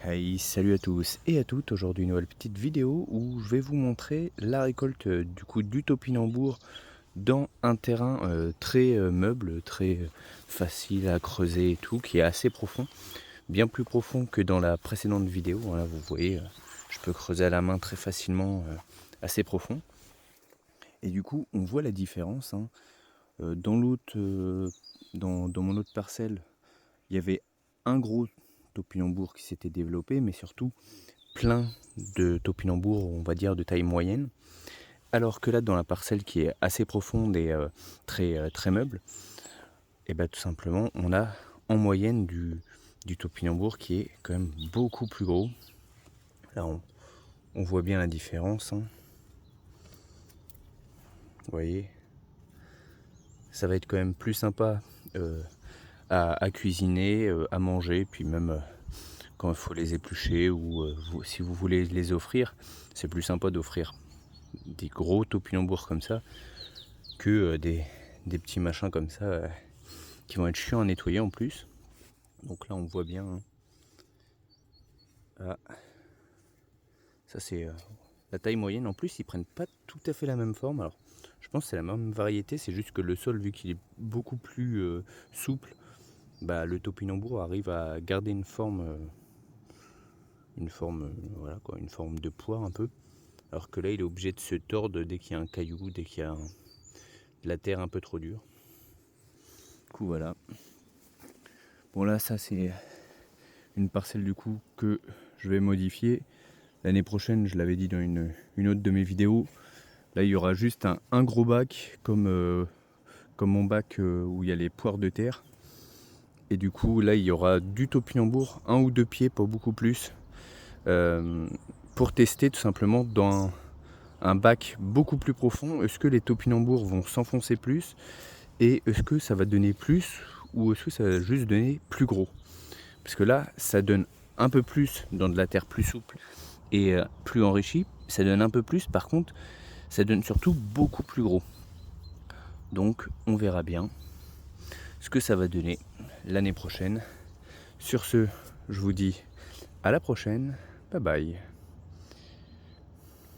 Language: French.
Hey, salut à tous et à toutes. Aujourd'hui, une nouvelle petite vidéo où je vais vous montrer la récolte du topinambour dans un terrain très meuble, très facile à creuser et tout, qui est assez profond, bien plus profond que dans la précédente vidéo. Voilà, vous voyez, je peux creuser à la main très facilement, assez profond. Et du coup, on voit la différence, hein. Dans l'autre, dans mon autre parcelle, il y avait un gros topinambour qui s'était développé, mais surtout plein de topinambours, on va dire de taille moyenne. Alors que là, dans la parcelle qui est assez profonde et très meuble, et ben tout simplement, on a en moyenne du topinambour qui est quand même beaucoup plus gros. Là, on voit bien la différence, hein. Vous voyez, ça va être quand même plus sympa à cuisiner, à manger, puis même quand il faut les éplucher ou si vous voulez les offrir, c'est plus sympa d'offrir des gros topinambours comme ça que des petits machins comme ça qui vont être chiants à nettoyer en plus. Donc là on voit bien, hein. Ah, ça c'est la taille moyenne. En plus ils prennent pas tout à fait la même forme. Alors je pense que c'est la même variété, c'est juste que le sol, vu qu'il est beaucoup plus souple, bah, le topinambour arrive à garder voilà quoi, une forme de poire un peu. Alors que là il est obligé de se tordre dès qu'il y a un caillou, dès qu'il y a de la terre un peu trop dure. Du coup voilà. Bon là ça c'est une parcelle du coup que je vais modifier. L'année prochaine, je l'avais dit dans une autre de mes vidéos, là il y aura juste un gros bac comme mon bac où il y a les poires de terre. Et du coup là il y aura du topinambour, un ou deux pieds, pas beaucoup plus, pour tester tout simplement dans un bac beaucoup plus profond. Est-ce que les topinambours vont s'enfoncer plus et est-ce que ça va donner plus ou est-ce que ça va juste donner plus gros? Parce que là ça donne un peu plus dans de la terre plus souple et plus enrichi, ça donne un peu plus. Par contre, ça donne surtout beaucoup plus gros. Donc on verra bien ce que ça va donner l'année prochaine. Sur ce, je vous dis à la prochaine. Bye bye.